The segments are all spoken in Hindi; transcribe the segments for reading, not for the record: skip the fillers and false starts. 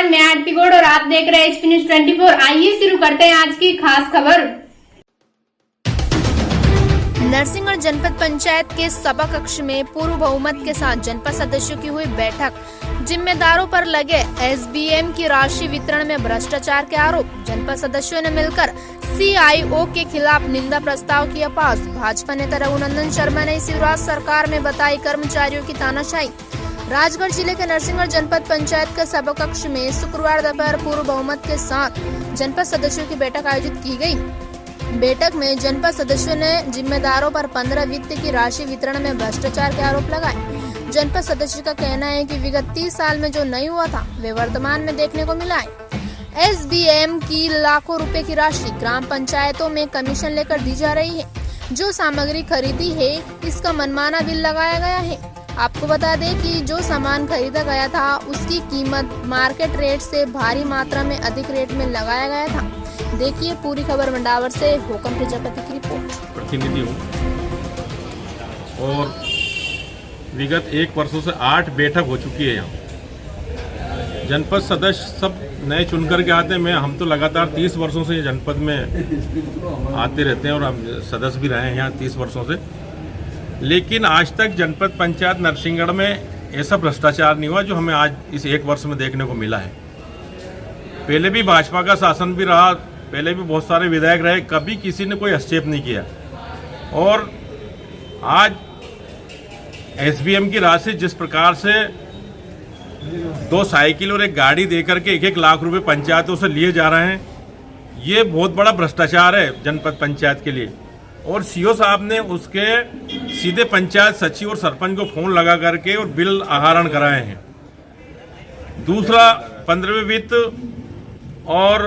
मैं आरती गौड़ और आप देख रहे हैं एचपी न्यूज 24। आइए शुरू करते हैं आज की खास खबर। नरसिंहगढ़ जनपद पंचायत के सभा कक्ष में पूर्व बहुमत के साथ जनपद सदस्यों की हुई बैठक। जिम्मेदारों पर लगे एसबीएम की राशि वितरण में भ्रष्टाचार के आरोप। जनपद सदस्यों ने मिलकर सीआईओ के खिलाफ निंदा प्रस्ताव किया पास। भाजपा नेता रघुनंदन शर्मा ने शिवराज सरकार में बताई कर्मचारियों की तानाशाही। राजगढ़ जिले के नरसिंहगढ़ जनपद पंचायत के सभा कक्ष में शुक्रवार दोपहर पूर्व बहुमत के साथ जनपद सदस्यों की बैठक आयोजित की गई। बैठक में जनपद सदस्यों ने जिम्मेदारों पर 15 वित्त की राशि वितरण में भ्रष्टाचार के आरोप लगाए। जनपद सदस्य का कहना है कि विगत 30 साल में जो नहीं हुआ था वे वर्तमान में देखने को मिला है। एसबीएम की लाखों रुपए की राशि ग्राम पंचायतों में कमीशन लेकर दी जा रही है। जो सामग्री खरीदी है इसका मनमाना बिल लगाया गया है। आपको बता दें कि जो सामान खरीदा गया था उसकी कीमत मार्केट रेट से भारी मात्रा में अधिक रेट में लगाया गया था। देखिए पूरी खबर मंडावर से हुकम प्रजापति की रिपोर्ट। प्रतिनिधि हूँ और विगत 1 वर्षों से 8 बैठक हो चुकी है। यहाँ जनपद सदस्य सब नए चुन करके आते हैं। हम तो लगातार 30 वर्षों से जनपद में आते रहते हैं और हम सदस्य भी रहे हैं यहाँ 30 वर्षों से, लेकिन आज तक जनपद पंचायत नरसिंहगढ़ में ऐसा भ्रष्टाचार नहीं हुआ जो हमें आज इस 1 वर्ष में देखने को मिला है। पहले भी भाजपा का शासन भी रहा, पहले भी बहुत सारे विधायक रहे, कभी किसी ने कोई हस्तक्षेप नहीं किया। और आज एसबीएम की राशि जिस प्रकार से 2 साइकिल और एक गाड़ी देकर के 1-1 लाख रुपए पंचायतों से लिए जा रहे हैं, ये बहुत बड़ा भ्रष्टाचार है जनपद पंचायत के लिए। और सीओ साहब ने उसके सीधे पंचायत सचिव और सरपंच को फोन लगा करके और बिल आहरण कराए हैं। दूसरा 15वें वित्त और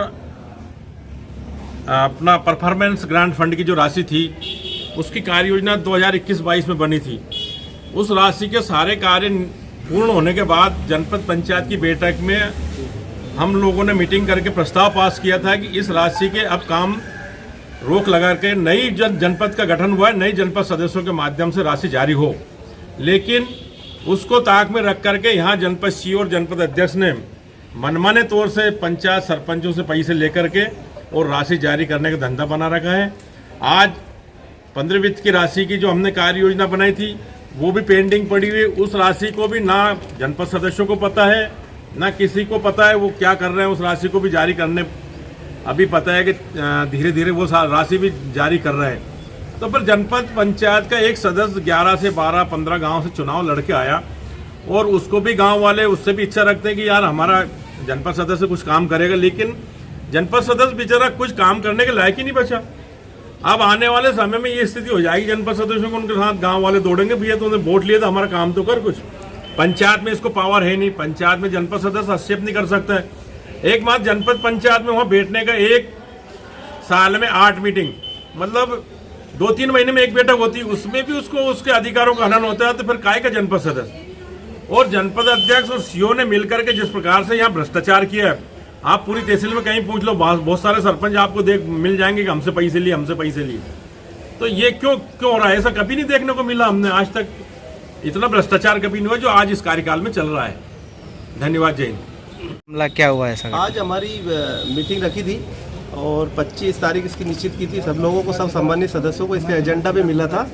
अपना परफॉर्मेंस ग्रांट फंड की जो राशि थी उसकी कार्य योजना 2021-22 में बनी थी। उस राशि के सारे कार्य पूर्ण होने के बाद जनपद पंचायत की बैठक में हम लोगों ने मीटिंग करके प्रस्ताव पास किया था कि इस राशि के अब काम रोक लगा के नई जनपद का गठन हुआ है, नई जनपद सदस्यों के माध्यम से राशि जारी हो। लेकिन उसको ताक में रख करके यहाँ जनपद सीओ और जनपद अध्यक्ष ने मनमाने तौर से पंचायत सरपंचों से पैसे लेकर के और राशि जारी करने का धंधा बना रखा है। आज 15 वित्त की राशि की जो हमने कार्य योजना बनाई थी वो भी पेंडिंग पड़ी हुई। उस राशि को भी ना जनपद सदस्यों को पता है ना किसी को पता है वो क्या कर रहे हैं। उस राशि को भी जारी करने अभी पता है कि धीरे धीरे वो राशि भी जारी कर रहे हैं। तो फिर जनपद पंचायत का एक सदस्य 11 से 12-15 गांव से चुनाव लड़के आया और उसको भी गांव वाले उससे भी इच्छा रखते हैं कि यार हमारा जनपद सदस्य कुछ काम करेगा, लेकिन जनपद सदस्य बेचारा कुछ काम करने के लायक ही नहीं बचा। अब आने वाले समय में ये स्थिति हो जाएगी जनपद सदस्यों को उनके साथ गाँव वाले दौड़ेंगे, भैया तो उन्हें वोट लिए तो हमारा काम तो कर कुछ। पंचायत में इसको पावर है नहीं, पंचायत में जनपद सदस्य हस्तक्षेप नहीं कर सकता है। एक बात जनपद पंचायत में वहाँ बैठने का 1 साल में 8 मीटिंग, मतलब 2-3 महीने में एक बैठक होती है, उसमें भी उसको उसके अधिकारों का हनन होता है। तो फिर काय का जनपद सदस्य और जनपद अध्यक्ष और सीओ ने मिलकर के जिस प्रकार से यहाँ भ्रष्टाचार किया है, आप पूरी तहसील में कहीं पूछ लो, बहुत सारे सरपंच आपको मिल जाएंगे कि हमसे पैसे लिए। तो ये क्यों हो रहा है? ऐसा कभी नहीं देखने को मिला। हमने आज तक इतना भ्रष्टाचार कभी नहीं हुआ जो आज इस कार्यकाल में चल रहा है। धन्यवाद। जय हिंद। क्या हुआ ऐसा? आज हमारी मीटिंग रखी थी और 25 तारीख इसकी निश्चित की थी। सब लोगों को, सब संबंधित सदस्यों को इसका एजेंडा भी मिला था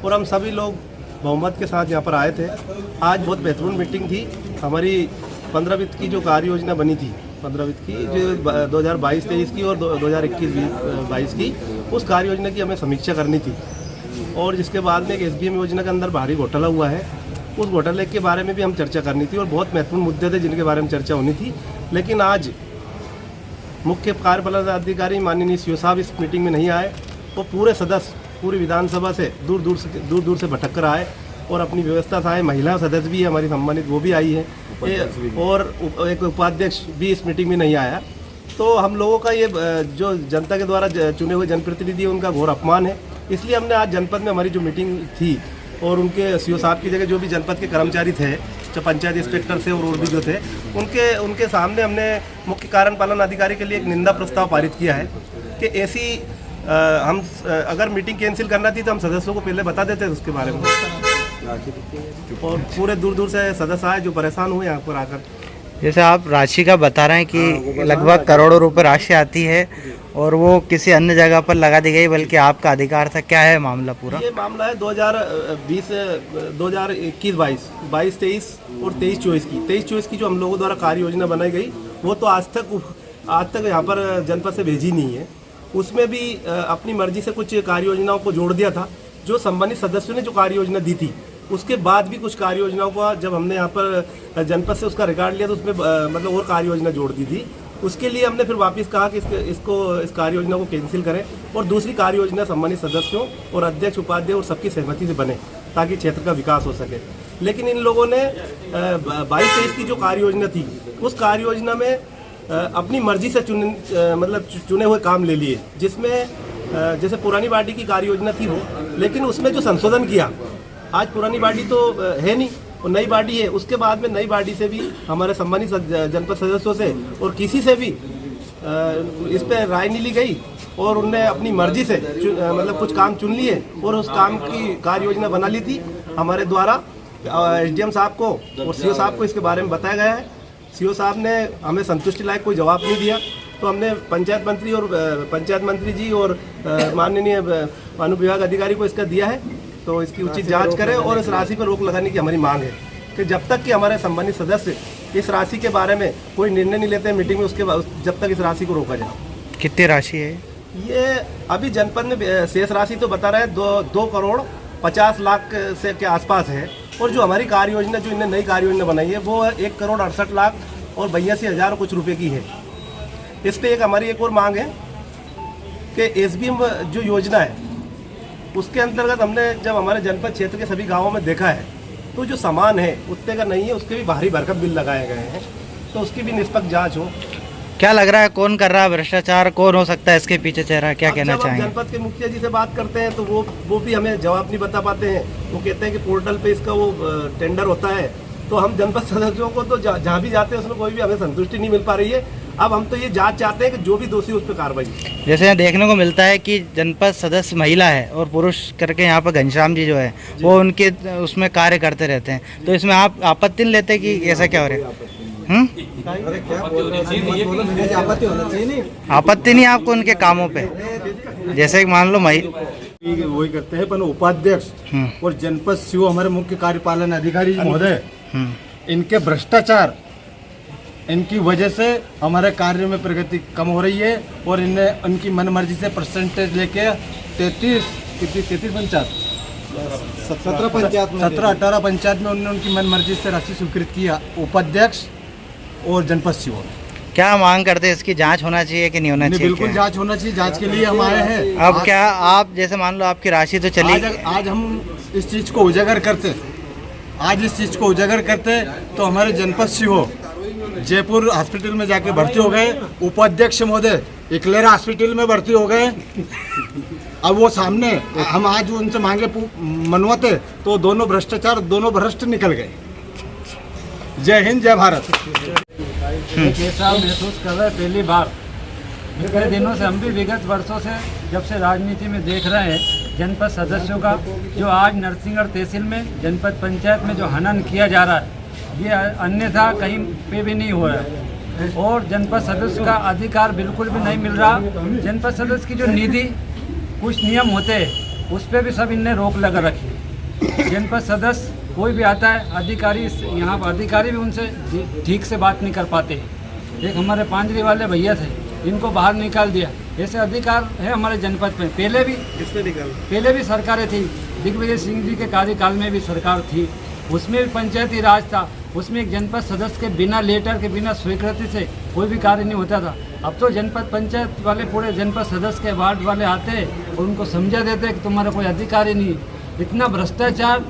और हम सभी लोग बहुमत के साथ यहाँ पर आए थे। आज बहुत बेहतरीन मीटिंग थी। हमारी 15 वित्त की जो कार्य योजना बनी थी, 15 वित्त की जो 2022-23 की और 2021-22 की, उस कार्य योजना की हमें समीक्षा करनी थी। और जिसके बाद में एक एसबीएम योजना के अंदर भारी घोटाला हुआ है, उस घोटाले के बारे में भी हम चर्चा करनी थी और बहुत महत्वपूर्ण मुद्दे थे जिनके बारे में चर्चा होनी थी। लेकिन आज मुख्य कार्यपालन अधिकारी माननीय सीओ साहब इस मीटिंग में नहीं आए। वो पूरे सदस्य पूरी विधानसभा से दूर दूर से भटक कर आए और अपनी व्यवस्था से आए। महिला सदस्य भी है हमारी सम्मानित, वो भी आई है और एक उपाध्यक्ष भी इस मीटिंग में नहीं आया। तो हम लोगों का ये जो जनता के द्वारा चुने हुए जनप्रतिनिधि है उनका घोर अपमान है। इसलिए हमने आज जनपद में हमारी जो मीटिंग थी और उनके सीओ साहब की जगह जो भी जनपद के कर्मचारी थे, जो पंचायत इंस्पेक्टर से और भी जो थे, उनके सामने हमने मुख्य कार्यपालन अधिकारी के लिए एक निंदा प्रस्ताव पारित किया है कि ऐसी हम अगर मीटिंग कैंसिल करना थी तो हम सदस्यों को पहले बता देते उसके बारे में। और पूरे दूर दूर से सदस्य आए जो परेशान हुए यहाँ पर आकर। जैसे आप राशि का बता रहे हैं कि लगभग करोड़ों रुपए राशि आती है और वो किसी अन्य जगह पर लगा दी गई, बल्कि आपका अधिकार था। क्या है मामला पूरा? ये मामला है 2020 2021-22 22-23 और 23-24 की 23-24 की जो हम लोगों द्वारा कार्य योजना बनाई गई, वो तो आज तक यहाँ पर जनपद से भेजी नहीं है। उसमें भी अपनी मर्जी से कुछ कार्य योजनाओं को जोड़ दिया था। जो संबंधित सदस्यों ने जो कार्य योजना दी थी, उसके बाद भी कुछ कार्य योजनाओं को जब हमने यहाँ पर जनपद से उसका रिकॉर्ड लिया तो उसमें मतलब और कार्य योजना जोड़ दी थी। उसके लिए हमने फिर वापस कहा कि इस कार्य योजना को कैंसिल करें और दूसरी कार्य योजना संबंधित सदस्यों और अध्यक्ष उपाध्यक्ष और सबकी सहमति से बने, ताकि क्षेत्र का विकास हो सके। लेकिन इन लोगों ने 22-23 की जो कार्य योजना थी, उस कार्य योजना में अपनी मर्जी से चुने हुए काम ले लिए, जिसमें जैसे पुरानी बाडी की कार्य योजना थी वो, लेकिन उसमें जो संशोधन किया, आज पुरानी बाडी तो है नहीं, वो नई बाडी है। उसके बाद में नई बाडी से भी हमारे संबंधित जनपद सदस्यों से और किसी से भी इस पर राय नहीं ली गई और उनने अपनी मर्जी से मतलब कुछ काम चुन लिए और उस काम की कार्य योजना बना ली थी। हमारे द्वारा एसडीएम साहब को और सीओ साहब को इसके बारे में बताया गया है। सीओ साहब ने हमें संतुष्टि लायक कोई जवाब नहीं दिया, तो हमने पंचायत मंत्री जी और माननीय अनुविभाग अधिकारी को इसका दिया है, तो इसकी उचित जांच करें और इस राशि पर रोक लगाने की हमारी मांग है कि जब तक कि हमारे संबंधित सदस्य इस राशि के बारे में कोई निर्णय नहीं लेते हैं मीटिंग में, उसके बाद जब तक इस राशि को रोका जाए। कितनी राशि है ये? अभी जनपद में शेष राशि तो बता रहे हैं 2 करोड़ 50 लाख से के आसपास है, और जो हमारी कार्य योजना जो इन्हें नई कार्य योजना बनाई है वो 1 करोड़ 68 लाख और 82,000 कुछ रुपये की है। इस पर हमारी एक और मांग है कि एसबीएम जो योजना है उसके अंतर्गत हमने जब हमारे जनपद क्षेत्र के सभी गांवों में देखा है, तो जो सामान है उतने का नहीं है, उसके भी भारी भरकम बिल लगाए गए हैं, तो उसकी भी निष्पक्ष जांच हो। क्या लग रहा है कौन कर रहा है भ्रष्टाचार, कौन हो सकता है इसके पीछे चेहरा? क्या कहना चाहेंगे? जनपद के मुखिया जी से बात करते हैं तो वो भी हमें जवाब नहीं बता पाते हैं। वो कहते हैं कि पोर्टल पे इसका वो टेंडर होता है, तो हम जनपद सदस्यों को तो जहाँ भी जाते हैं उसमें कोई भी हमें संतुष्टि नहीं मिल पा रही है। अब हम तो ये जांच चाहते हैं कि जो भी दोषी उस पर कार्रवाई। जैसे यहाँ देखने को मिलता है कि जनपद सदस्य महिला है और पुरुष करके यहाँ पर घनश्याम जी जो है वो उनके उसमें कार्य करते रहते हैं, तो इसमें आप आपत्ति नहीं लेते कि ऐसा क्या हो रहा है? आपत्ति नहीं आपको उनके कामों पे? जैसे कि मान लो वही करते हैं, पर उपाध्यक्ष और जनपद सीओ हमारे मुख्य कार्यपालन अधिकारी महोदय, इनके भ्रष्टाचार, इनकी वजह से हमारे कार्य में प्रगति कम हो रही है और इन्हें उनकी मनमर्जी से परसेंटेज लेके 17-18 पंचायत में उन्होंने उनकी मनमर्जी से राशि स्वीकृत किया, उपाध्यक्ष और जनपद सीओ। क्या मांग करते हैं? इसकी जांच होना चाहिए कि नहीं होना चाहिए? बिल्कुल जांच होना चाहिए, जांच के लिए हम आए हैं। अब क्या आप जैसे मान लो आपकी राशि तो चली, आज हम इस चीज़ को उजागर करते, तो हमारे जनपद सीओ जयपुर हॉस्पिटल में जाके भर्ती हो गए, उपाध्यक्ष महोदय इकलेरा हॉस्पिटल में भर्ती हो गए। अब वो सामने हम आज उनसे मांगे मनवाते तो दोनों भ्रष्ट निकल गए। जय हिंद, जय भारत। कैसा महसूस कर रहे हैं? पहली बार पिछले दिनों से हम भी विगत वर्षों से जब से राजनीति में देख रहे हैं जनपद सदस्यों का, जो आज नरसिंहगढ़ तहसील में जनपद पंचायत में जो हनन किया जा रहा है, ये अन्यथा कहीं पे भी नहीं हो रहा है और जनपद सदस्य का अधिकार बिल्कुल भी नहीं मिल रहा। जनपद सदस्य की जो निधि कुछ नियम होते हैं उस पर भी सब इनने रोक लगा रखी। जनपद सदस्य कोई भी आता है, अधिकारी यहाँ पर अधिकारी भी उनसे ठीक से बात नहीं कर पाते। एक हमारे पांजरी वाले भैया थे, इनको बाहर निकाल दिया। ऐसे अधिकार है हमारे जनपद में। पहले भी सरकारें थी, दिग्विजय सिंह जी के कार्यकाल में भी सरकार थी, उसमें भी पंचायती राज था, उसमें एक जनपद सदस्य के बिना लेटर के बिना स्वीकृति से कोई भी कार्य नहीं होता था। अब तो जनपद पंचायत वाले पूरे जनपद सदस्य के वार्ड वाले आते और उनको समझा देते कि तुम्हारा कोई अधिकार ही नहीं। इतना भ्रष्टाचार,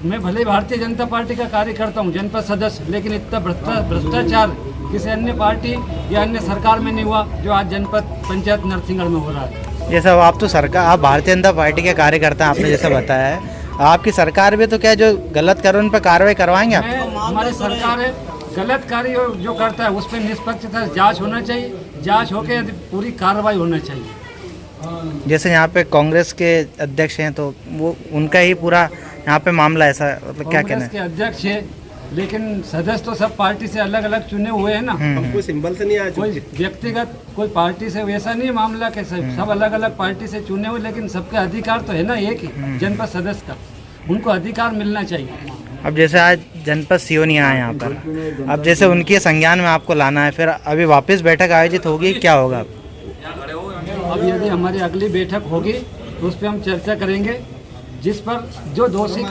मैं भले ही भारतीय जनता पार्टी का कार्यकर्ता हूँ, जनपद सदस्य, लेकिन इतना भ्रष्टाचार किसी अन्य पार्टी या अन्य सरकार में नहीं हुआ जो आज जनपद पंचायत नरसिंहगढ़ में हो रहा है। जैसा आप तो सरकार, आप भारतीय जनता पार्टी के कार्यकर्ता, आपने जैसा बताया है, आपकी सरकार भी तो क्या जो गलत कर उन पर कार्रवाई करवाएंगे आप? हमारी सरकार है, गलत कार्य जो करता है उस पर निष्पक्षता जांच होना चाहिए, जांच होकर पूरी कार्रवाई होना चाहिए। जैसे यहाँ पे कांग्रेस के अध्यक्ष हैं तो वो उनका ही पूरा यहाँ पे मामला ऐसा, मतलब क्या कहना है? कांग्रेस के अध्यक्ष है, लेकिन सदस्य तो सब पार्टी से अलग अलग चुने हुए हैं ना। हम कोई सिंबल से नहीं आए कोई व्यक्तिगत कोई पार्टी से वैसा नहीं है मामला के सब अलग अलग पार्टी से चुने हुए, लेकिन सबका अधिकार तो है ना एक ही जनपद सदस्य का, उनको अधिकार मिलना चाहिए। अब जैसे आज जनपद सीओ नहीं आया यहाँ पर, अब जैसे उनके संज्ञान में आपको लाना है, फिर अभी वापस बैठक आयोजित होगी, क्या होगा? अब यदि हमारी अगली बैठक होगी तो उस पर हम चर्चा करेंगे, जिस पर जो दोषी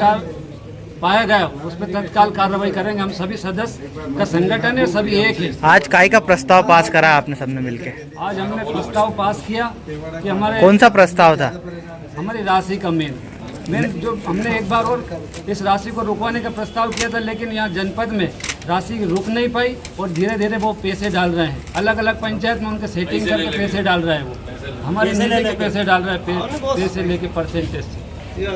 पाया गया उस पर तत्काल कार्रवाई करेंगे। हम सभी सदस्य का संगठन है, सभी एक ही। आज काय का प्रस्ताव पास करा आपने सबने मिलके? आज हमने प्रस्ताव पास किया कि हमारे कौन सा प्रस्ताव था? हमारी राशि का मेन जो हमने एक बार और इस राशि को रुकवाने का प्रस्ताव किया था, लेकिन यहाँ जनपद में राशि रुक नहीं पाई और धीरे धीरे वो पैसे डाल रहे हैं, अलग अलग पंचायत में उनके सेटिंग करके पैसे डाल रहे हैं, वो हमारे पैसे डाल रहे हैं, पैसे लेके परसेंटेज से।